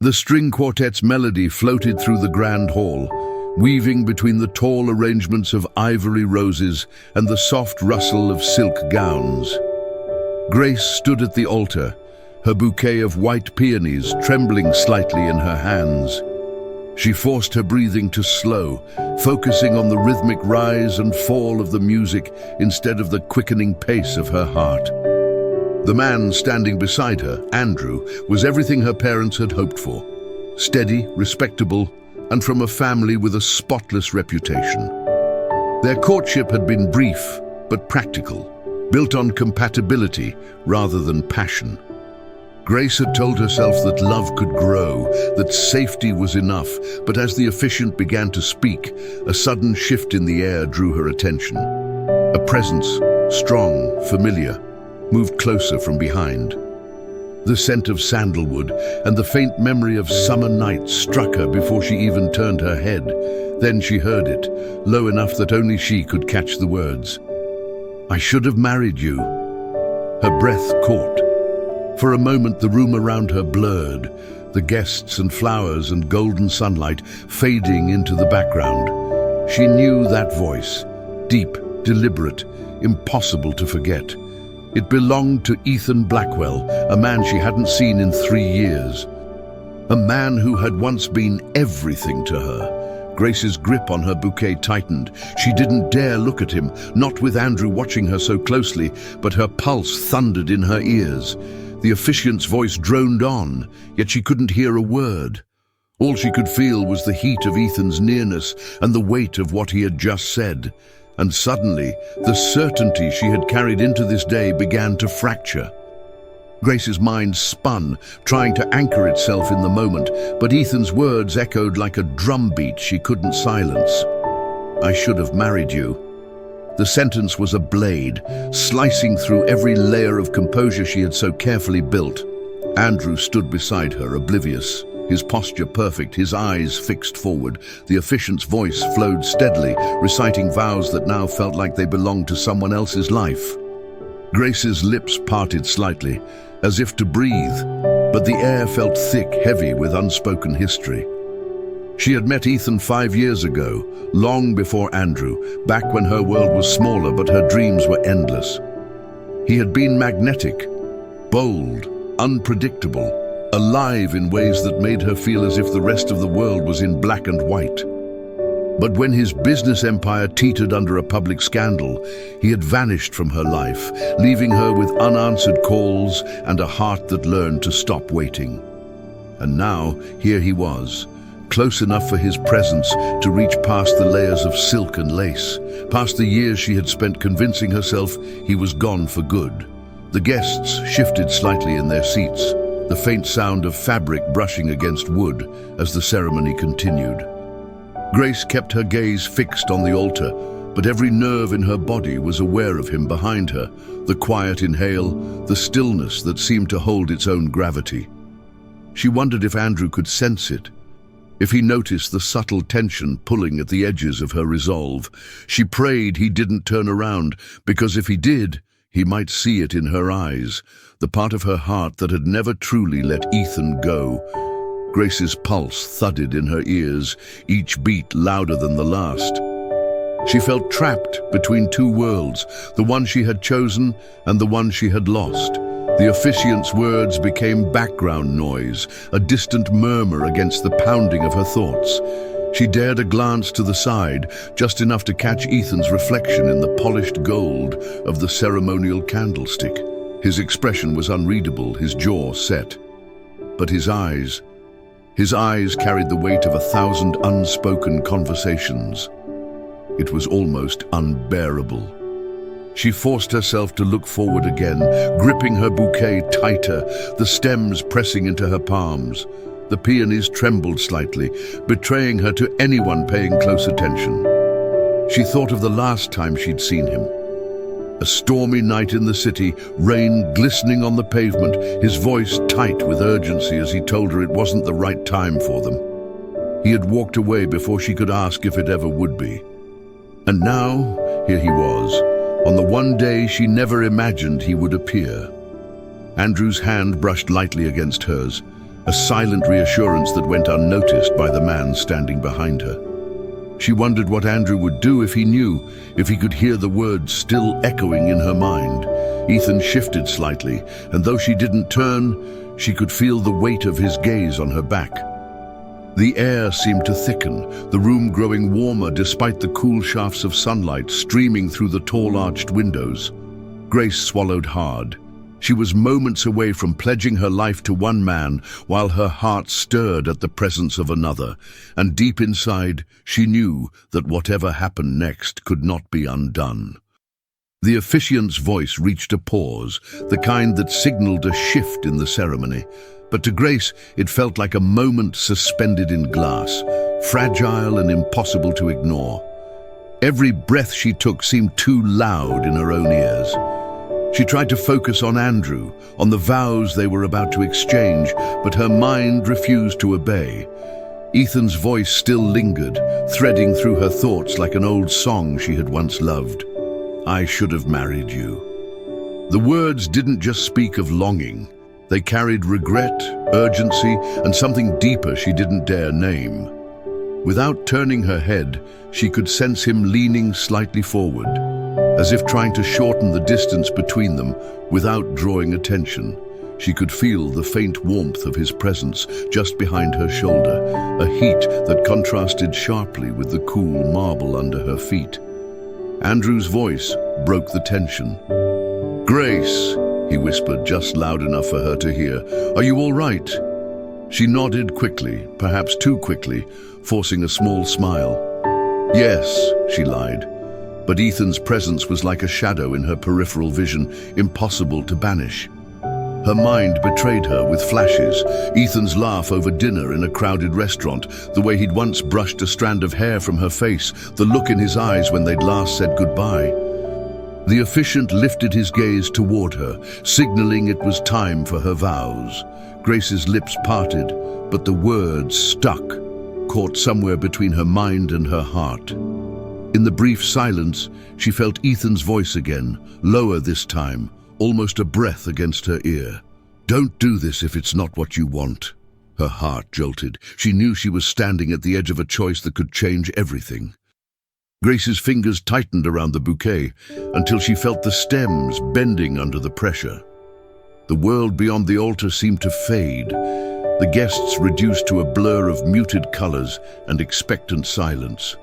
The string quartet's melody floated through the grand hall, weaving between the tall arrangements of ivory roses and the soft rustle of silk gowns. Grace stood at the altar, her bouquet of white peonies trembling slightly in her hands. She forced her breathing to slow, focusing on the rhythmic rise and fall of the music instead of the quickening pace of her heart. The man standing beside her, Andrew, was everything her parents had hoped for. Steady, respectable, and from a family with a spotless reputation. Their courtship had been brief, but practical, built on compatibility rather than passion. Grace had told herself that love could grow, that safety was enough, but as the officiant began to speak, a sudden shift in the air drew her attention. A presence, strong, familiar, moved closer from behind. The scent of sandalwood and the faint memory of summer nights struck her before she even turned her head. Then she heard it, low enough that only she could catch the words. "I should have married you." Her breath caught. For a moment the room around her blurred, the guests and flowers and golden sunlight fading into the background. She knew that voice, deep, deliberate, impossible to forget. It belonged to Ethan Blackwell, a man she hadn't seen in 3 years. A man who had once been everything to her. Grace's grip on her bouquet tightened. She didn't dare look at him, not with Andrew watching her so closely, but her pulse thundered in her ears. The officiant's voice droned on, yet she couldn't hear a word. All she could feel was the heat of Ethan's nearness and the weight of what he had just said. And suddenly, the certainty she had carried into this day began to fracture. Grace's mind spun, trying to anchor itself in the moment, but Ethan's words echoed like a drumbeat she couldn't silence. "I should have married you." The sentence was a blade, slicing through every layer of composure she had so carefully built. Andrew stood beside her, oblivious. His posture perfect, his eyes fixed forward. The officiant's voice flowed steadily, reciting vows that now felt like they belonged to someone else's life. Grace's lips parted slightly, as if to breathe, but the air felt thick, heavy with unspoken history. She had met Ethan 5 years ago, long before Andrew, back when her world was smaller but her dreams were endless. He had been magnetic, bold, unpredictable, alive in ways that made her feel as if the rest of the world was in black and white. But when his business empire teetered under a public scandal, he had vanished from her life, leaving her with unanswered calls and a heart that learned to stop waiting. And now, here he was, close enough for his presence to reach past the layers of silk and lace, past the years she had spent convincing herself he was gone for good. The guests shifted slightly in their seats, the faint sound of fabric brushing against wood as the ceremony continued. Grace kept her gaze fixed on the altar, but every nerve in her body was aware of him behind her, the quiet inhale, the stillness that seemed to hold its own gravity. She wondered if Andrew could sense it, if he noticed the subtle tension pulling at the edges of her resolve. She prayed he didn't turn around, because if he did, he might see it in her eyes, the part of her heart that had never truly let Ethan go. Grace's pulse thudded in her ears, each beat louder than the last. She felt trapped between two worlds, the one she had chosen and the one she had lost. The officiant's words became background noise, a distant murmur against the pounding of her thoughts. She dared a glance to the side, just enough to catch Ethan's reflection in the polished gold of the ceremonial candlestick. His expression was unreadable, his jaw set. But his eyes carried the weight of 1,000 unspoken conversations. It was almost unbearable. She forced herself to look forward again, gripping her bouquet tighter, the stems pressing into her palms. The peonies trembled slightly, betraying her to anyone paying close attention. She thought of the last time she'd seen him. A stormy night in the city, rain glistening on the pavement, his voice tight with urgency as he told her it wasn't the right time for them. He had walked away before she could ask if it ever would be. And now, here he was, on the one day she never imagined he would appear. Andrew's hand brushed lightly against hers, a silent reassurance that went unnoticed by the man standing behind her. She wondered what Andrew would do if he knew, if he could hear the words still echoing in her mind. Ethan shifted slightly, and though she didn't turn, she could feel the weight of his gaze on her back. The air seemed to thicken, the room growing warmer despite the cool shafts of sunlight streaming through the tall arched windows. Grace swallowed hard. She was moments away from pledging her life to one man while her heart stirred at the presence of another, and deep inside she knew that whatever happened next could not be undone. The officiant's voice reached a pause, the kind that signaled a shift in the ceremony, but to Grace it felt like a moment suspended in glass, fragile and impossible to ignore. Every breath she took seemed too loud in her own ears. She tried to focus on Andrew, on the vows they were about to exchange, but her mind refused to obey. Ethan's voice still lingered, threading through her thoughts like an old song she had once loved. "I should have married you." The words didn't just speak of longing. They carried regret, urgency, and something deeper she didn't dare name. Without turning her head, she could sense him leaning slightly forward, as if trying to shorten the distance between them without drawing attention. She could feel the faint warmth of his presence just behind her shoulder, a heat that contrasted sharply with the cool marble under her feet. Andrew's voice broke the tension. "Grace," he whispered just loud enough for her to hear, "are you all right?" She nodded quickly, perhaps too quickly, forcing a small smile. "Yes," she lied. But Ethan's presence was like a shadow in her peripheral vision, impossible to banish. Her mind betrayed her with flashes, Ethan's laugh over dinner in a crowded restaurant, the way he'd once brushed a strand of hair from her face, the look in his eyes when they'd last said goodbye. The officiant lifted his gaze toward her, signaling it was time for her vows. Grace's lips parted, but the words stuck, caught somewhere between her mind and her heart. In the brief silence, she felt Ethan's voice again, lower this time, almost a breath against her ear. "Don't do this if it's not what you want." Her heart jolted. She knew she was standing at the edge of a choice that could change everything. Grace's fingers tightened around the bouquet until she felt the stems bending under the pressure. The world beyond the altar seemed to fade, the guests reduced to a blur of muted colors and expectant silence.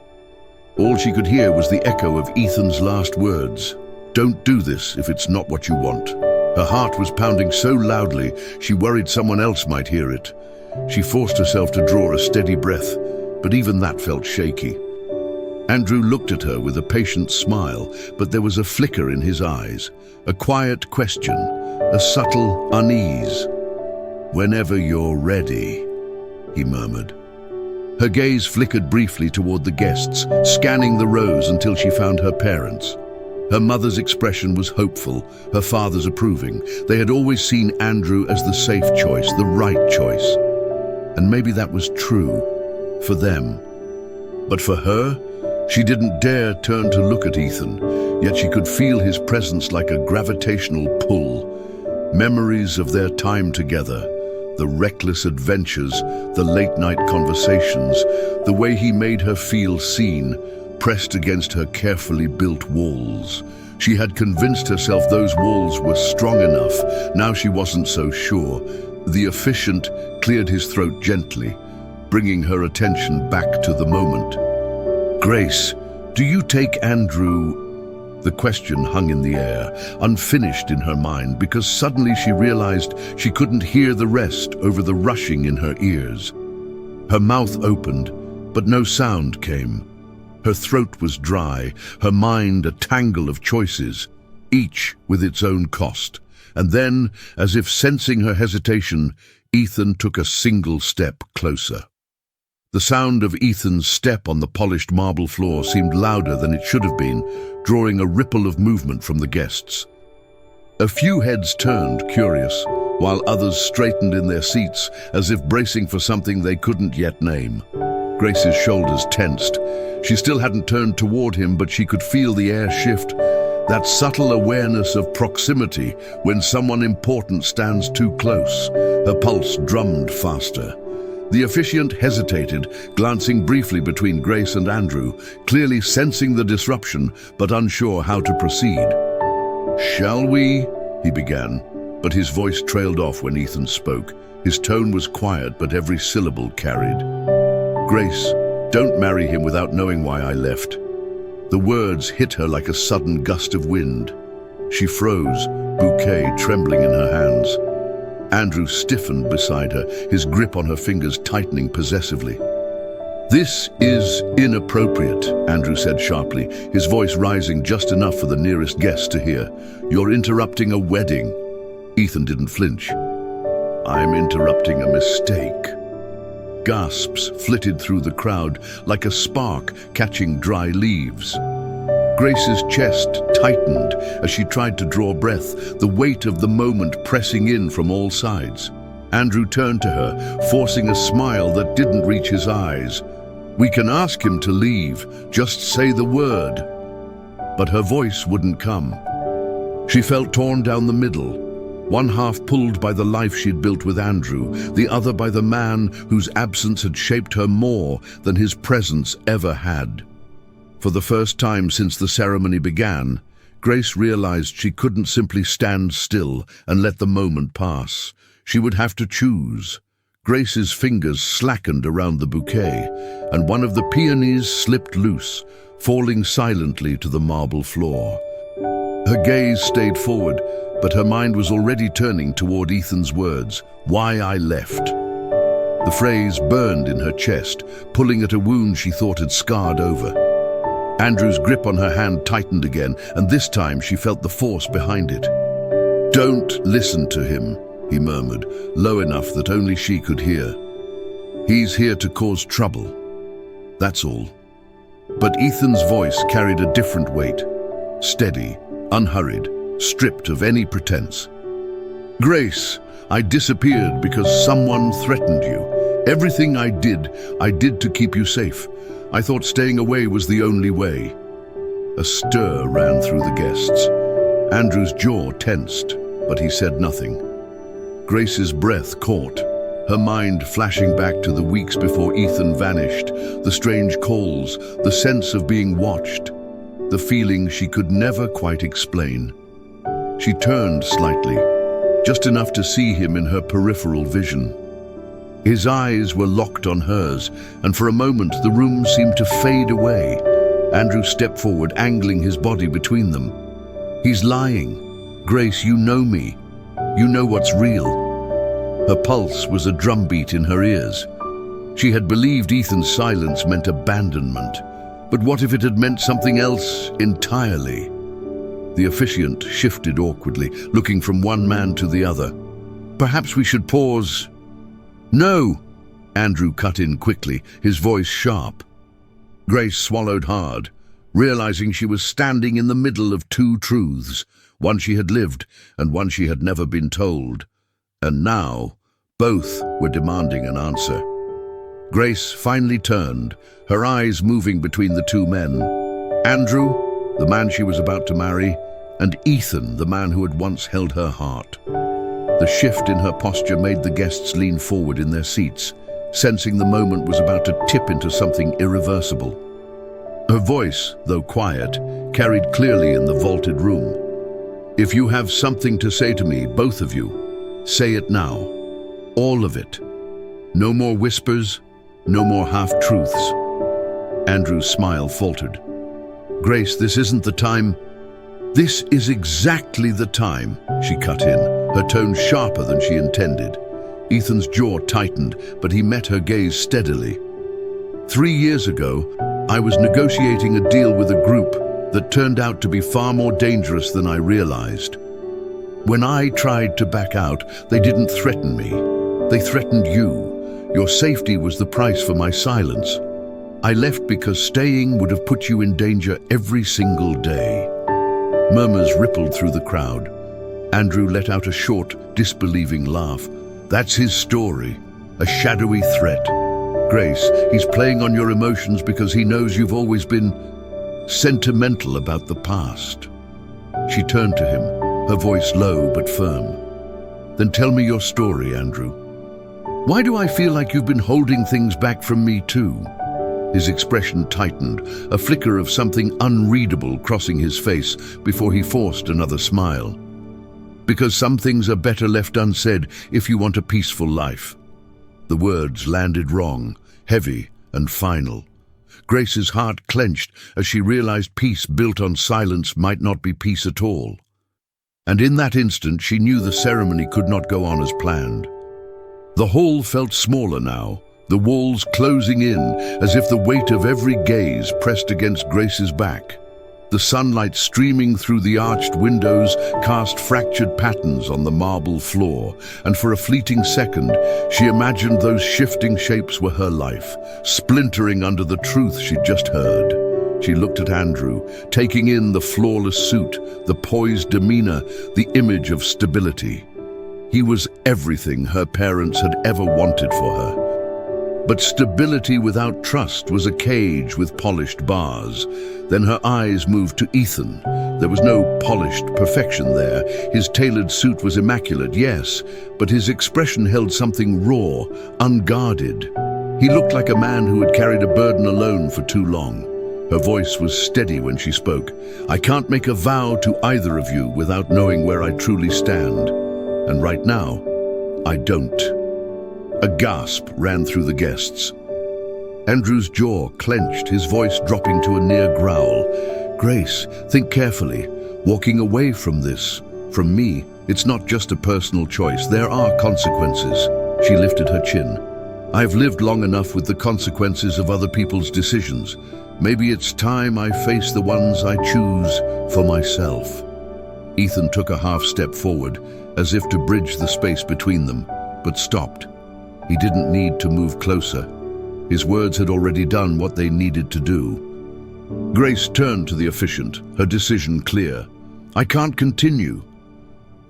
All she could hear was the echo of Ethan's last words. "Don't do this if it's not what you want." Her heart was pounding so loudly she worried someone else might hear it. She forced herself to draw a steady breath, but even that felt shaky. Andrew looked at her with a patient smile, but there was a flicker in his eyes, a quiet question, a subtle unease. "Whenever you're ready," he murmured. Her gaze flickered briefly toward the guests, scanning the rows until she found her parents. Her mother's expression was hopeful, her father's approving. They had always seen Andrew as the safe choice, the right choice. And maybe that was true, for them. But for her, she didn't dare turn to look at Ethan, yet she could feel his presence like a gravitational pull. Memories of their time together, the reckless adventures, the late-night conversations, the way he made her feel seen, pressed against her carefully built walls. She had convinced herself those walls were strong enough. Now she wasn't so sure. The officiant cleared his throat gently, bringing her attention back to the moment. "Grace, do you take Andrew?" The question hung in the air, unfinished in her mind, because suddenly she realized she couldn't hear the rest over the rushing in her ears. Her mouth opened, but no sound came. Her throat was dry, her mind a tangle of choices, each with its own cost. And then, as if sensing her hesitation, Ethan took a single step closer. The sound of Ethan's step on the polished marble floor seemed louder than it should have been, drawing a ripple of movement from the guests. A few heads turned, curious, while others straightened in their seats, as if bracing for something they couldn't yet name. Grace's shoulders tensed. She still hadn't turned toward him, but she could feel the air shift. That subtle awareness of proximity when someone important stands too close. Her pulse drummed faster. The officiant hesitated, glancing briefly between Grace and Andrew, clearly sensing the disruption, but unsure how to proceed. "Shall we?" he began, but his voice trailed off when Ethan spoke. His tone was quiet, but every syllable carried. "Grace, don't marry him without knowing why I left." The words hit her like a sudden gust of wind. She froze, bouquet trembling in her hands. Andrew stiffened beside her, his grip on her fingers tightening possessively. "This is inappropriate," Andrew said sharply, his voice rising just enough for the nearest guest to hear. "You're interrupting a wedding." Ethan didn't flinch. "I'm interrupting a mistake." Gasps flitted through the crowd like a spark catching dry leaves. Grace's chest tightened as she tried to draw breath, the weight of the moment pressing in from all sides. Andrew turned to her, forcing a smile that didn't reach his eyes. "We can ask him to leave, just say the word." But her voice wouldn't come. She felt torn down the middle, one half pulled by the life she'd built with Andrew, the other by the man whose absence had shaped her more than his presence ever had. For the first time since the ceremony began, Grace realized she couldn't simply stand still and let the moment pass. She would have to choose. Grace's fingers slackened around the bouquet, and one of the peonies slipped loose, falling silently to the marble floor. Her gaze stayed forward, but her mind was already turning toward Ethan's words, "Why I left." The phrase burned in her chest, pulling at a wound she thought had scarred over. Andrew's grip on her hand tightened again, and this time she felt the force behind it. "Don't listen to him," he murmured, low enough that only she could hear. "He's here to cause trouble. That's all." But Ethan's voice carried a different weight, steady, unhurried, stripped of any pretense. "Grace, I disappeared because someone threatened you. Everything I did to keep you safe. I thought staying away was the only way." A stir ran through the guests. Andrew's jaw tensed, but he said nothing. Grace's breath caught, her mind flashing back to the weeks before Ethan vanished, the strange calls, the sense of being watched, the feeling she could never quite explain. She turned slightly, just enough to see him in her peripheral vision. His eyes were locked on hers, and for a moment the room seemed to fade away. Andrew stepped forward, angling his body between them. "He's lying. Grace, you know me. You know what's real." Her pulse was a drumbeat in her ears. She had believed Ethan's silence meant abandonment, but what if it had meant something else entirely? The officiant shifted awkwardly, looking from one man to the other. "Perhaps we should pause." "No!" Andrew cut in quickly, his voice sharp. Grace swallowed hard, realizing she was standing in the middle of two truths, one she had lived and one she had never been told. And now, both were demanding an answer. Grace finally turned, her eyes moving between the two men. Andrew, the man she was about to marry, and Ethan, the man who had once held her heart. The shift in her posture made the guests lean forward in their seats, sensing the moment was about to tip into something irreversible. Her voice, though quiet, carried clearly in the vaulted room. "If you have something to say to me, both of you, say it now. All of it. No more whispers, no more half-truths." Andrew's smile faltered. "Grace, this isn't the time." "This is exactly the time," she cut in, her tone sharper than she intended. Ethan's jaw tightened, but he met her gaze steadily. 3 years ago, I was negotiating a deal with a group that turned out to be far more dangerous than I realized. When I tried to back out, they didn't threaten me. They threatened you. Your safety was the price for my silence. I left because staying would have put you in danger every single day." Murmurs rippled through the crowd. Andrew let out a short, disbelieving laugh. "That's his story, a shadowy threat. Grace, he's playing on your emotions because he knows you've always been sentimental about the past." She turned to him, her voice low but firm. "Then tell me your story, Andrew. Why do I feel like you've been holding things back from me too?" His expression tightened, a flicker of something unreadable crossing his face before he forced another smile. "Because some things are better left unsaid if you want a peaceful life." The words landed wrong, heavy and final. Grace's heart clenched as she realized peace built on silence might not be peace at all. And in that instant she knew the ceremony could not go on as planned. The hall felt smaller now, the walls closing in as if the weight of every gaze pressed against Grace's back. The sunlight streaming through the arched windows cast fractured patterns on the marble floor, and for a fleeting second, she imagined those shifting shapes were her life, splintering under the truth she'd just heard. She looked at Andrew, taking in the flawless suit, the poised demeanor, the image of stability. He was everything her parents had ever wanted for her. But stability without trust was a cage with polished bars. Then her eyes moved to Ethan. There was no polished perfection there. His tailored suit was immaculate, yes, but his expression held something raw, unguarded. He looked like a man who had carried a burden alone for too long. Her voice was steady when she spoke. "I can't make a vow to either of you without knowing where I truly stand. And right now, I don't." A gasp ran through the guests. Andrew's jaw clenched, his voice dropping to a near growl. "Grace, think carefully. Walking away from this, from me, it's not just a personal choice. There are consequences." She lifted her chin. "I've lived long enough with the consequences of other people's decisions. Maybe it's time I face the ones I choose for myself." Ethan took a half step forward, as if to bridge the space between them, but stopped. He didn't need to move closer. His words had already done what they needed to do. Grace turned to the officiant, her decision clear. "I can't continue."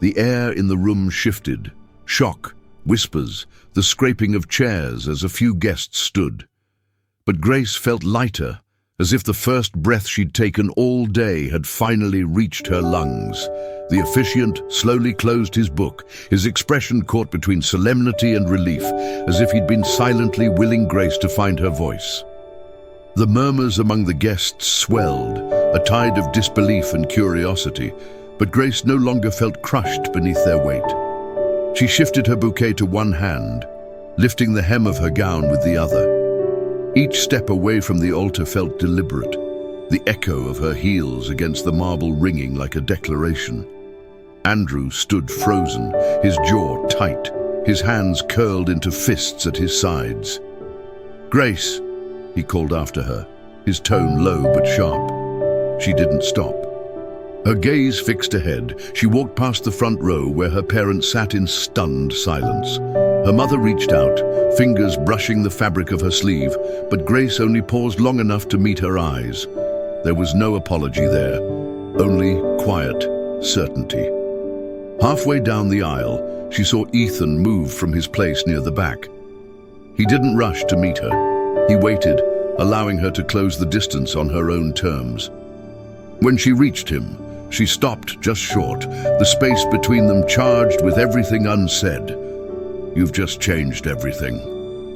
The air in the room shifted. Shock, whispers, the scraping of chairs as a few guests stood. But Grace felt lighter, as if the first breath she'd taken all day had finally reached her lungs. The officiant slowly closed his book, his expression caught between solemnity and relief, as if he'd been silently willing Grace to find her voice. The murmurs among the guests swelled, a tide of disbelief and curiosity, but Grace no longer felt crushed beneath their weight. She shifted her bouquet to one hand, lifting the hem of her gown with the other. Each step away from the altar felt deliberate, the echo of her heels against the marble ringing like a declaration. Andrew stood frozen, his jaw tight, his hands curled into fists at his sides. "Grace," he called after her, his tone low but sharp. She didn't stop. Her gaze fixed ahead, she walked past the front row where her parents sat in stunned silence. Her mother reached out, fingers brushing the fabric of her sleeve, but Grace only paused long enough to meet her eyes. There was no apology there, only quiet certainty. Halfway down the aisle, she saw Ethan move from his place near the back. He didn't rush to meet her. He waited, allowing her to close the distance on her own terms. When she reached him, she stopped just short, the space between them charged with everything unsaid. "You've just changed everything,"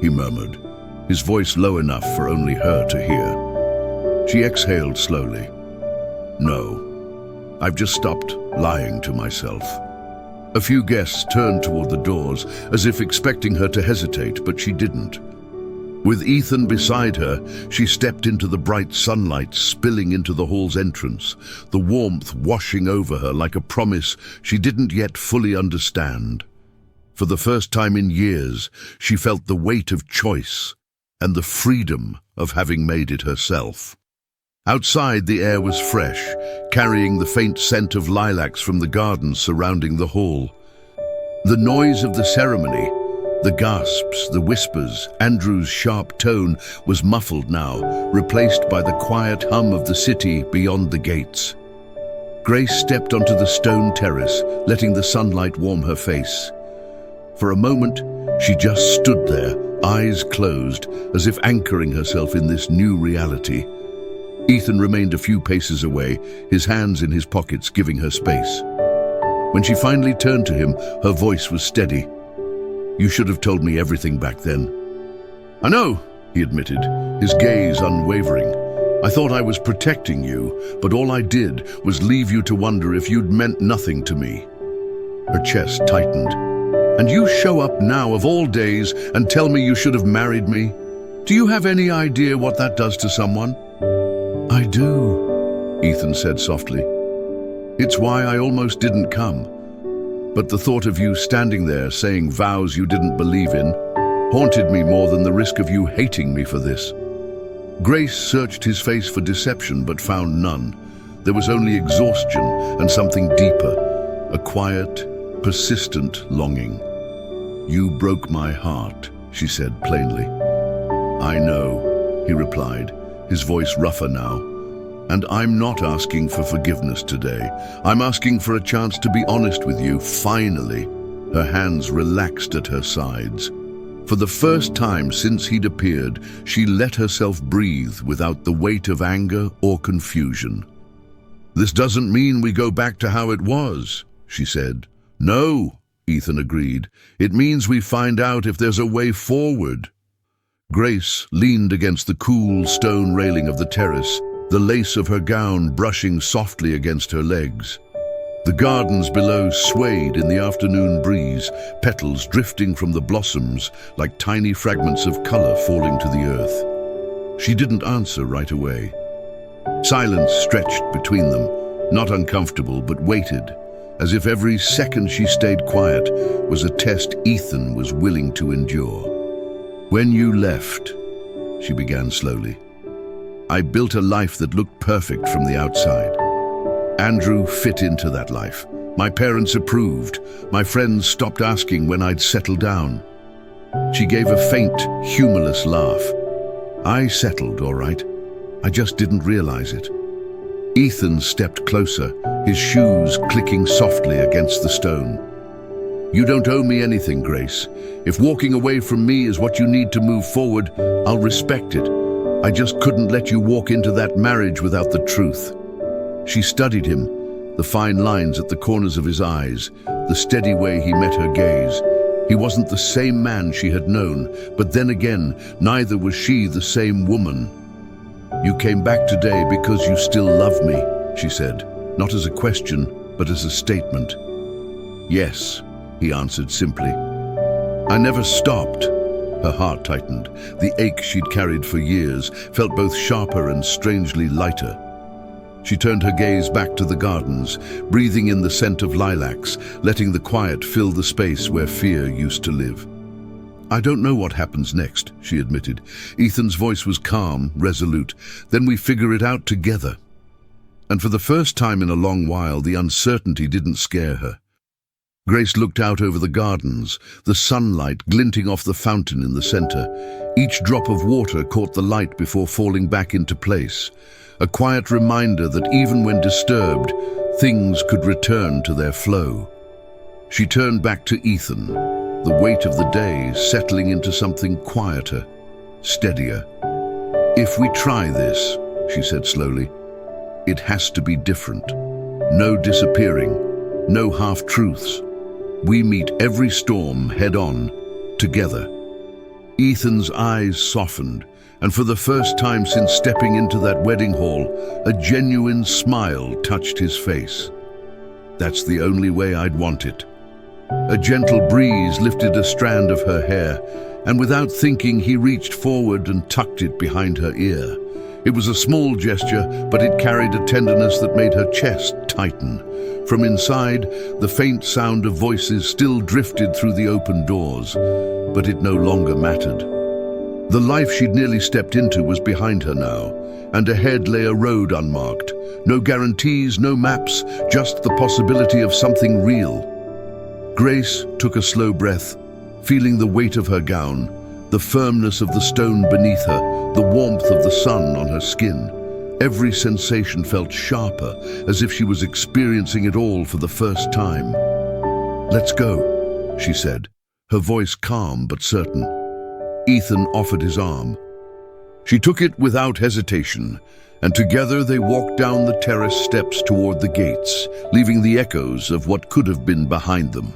he murmured, his voice low enough for only her to hear. She exhaled slowly. "No, I've just stopped lying to myself." A few guests turned toward the doors, as if expecting her to hesitate, but she didn't. With Ethan beside her, she stepped into the bright sunlight spilling into the hall's entrance, the warmth washing over her like a promise she didn't yet fully understand. For the first time in years, she felt the weight of choice and the freedom of having made it herself. Outside, the air was fresh, carrying the faint scent of lilacs from the gardens surrounding the hall. The noise of the ceremony, the gasps, the whispers, Andrew's sharp tone was muffled now, replaced by the quiet hum of the city beyond the gates. Grace stepped onto the stone terrace, letting the sunlight warm her face. For a moment, she just stood there, eyes closed, as if anchoring herself in this new reality. Ethan remained a few paces away, his hands in his pockets, giving her space. When she finally turned to him, her voice was steady. "You should have told me everything back then." "I know," he admitted, his gaze unwavering. "I thought I was protecting you, but all I did was leave you to wonder if you'd meant nothing to me." Her chest tightened. "And you show up now of all days and tell me you should have married me? Do you have any idea what that does to someone?" "I do," Ethan said softly. "It's why I almost didn't come. But the thought of you standing there saying vows you didn't believe in haunted me more than the risk of you hating me for this." Grace searched his face for deception but found none. There was only exhaustion and something deeper, a quiet, persistent longing. "You broke my heart," she said plainly. "I know," he replied, his voice rougher now. "And I'm not asking for forgiveness today. I'm asking for a chance to be honest with you, finally." Her hands relaxed at her sides. For the first time since he'd appeared, she let herself breathe without the weight of anger or confusion. "This doesn't mean we go back to how it was," she said. "No," Ethan agreed. "It means we find out if there's a way forward." Grace leaned against the cool stone railing of the terrace, the lace of her gown brushing softly against her legs. The gardens below swayed in the afternoon breeze, petals drifting from the blossoms like tiny fragments of color falling to the earth. She didn't answer right away. Silence stretched between them, not uncomfortable but weighted, as if every second she stayed quiet was a test Ethan was willing to endure. "When you left," she began slowly, "I built a life that looked perfect from the outside. Andrew fit into that life. My parents approved. My friends stopped asking when I'd settle down." She gave a faint, humorless laugh. "I settled, all right. I just didn't realize it." Ethan stepped closer, his shoes clicking softly against the stone. "You don't owe me anything, Grace. If walking away from me is what you need to move forward, I'll respect it. I just couldn't let you walk into that marriage without the truth." She studied him, the fine lines at the corners of his eyes, the steady way he met her gaze. He wasn't the same man she had known, but then again, neither was she the same woman. "You came back today because you still love me," she said, not as a question, but as a statement. "Yes," he answered simply. "I never stopped." Her heart tightened. The ache she'd carried for years felt both sharper and strangely lighter. She turned her gaze back to the gardens, breathing in the scent of lilacs, letting the quiet fill the space where fear used to live. "I don't know what happens next," she admitted. Ethan's voice was calm, resolute. "Then we figure it out together." And for the first time in a long while, the uncertainty didn't scare her. Grace looked out over the gardens, the sunlight glinting off the fountain in the center. Each drop of water caught the light before falling back into place. A quiet reminder that even when disturbed, things could return to their flow. She turned back to Ethan, the weight of the day settling into something quieter, steadier. "If we try this," she said slowly, "it has to be different. No disappearing, no half-truths. We meet every storm head-on, together." Ethan's eyes softened, and for the first time since stepping into that wedding hall, a genuine smile touched his face. "That's the only way I'd want it." A gentle breeze lifted a strand of her hair, and without thinking he reached forward and tucked it behind her ear. It was a small gesture, but it carried a tenderness that made her chest tighten. From inside, the faint sound of voices still drifted through the open doors, but it no longer mattered. The life she'd nearly stepped into was behind her now, and ahead lay a road unmarked. No guarantees, no maps, just the possibility of something real. Grace took a slow breath, feeling the weight of her gown, the firmness of the stone beneath her, the warmth of the sun on her skin. Every sensation felt sharper, as if she was experiencing it all for the first time. "Let's go," she said, her voice calm but certain. Ethan offered his arm. She took it without hesitation, and together they walked down the terrace steps toward the gates, leaving the echoes of what could have been behind them.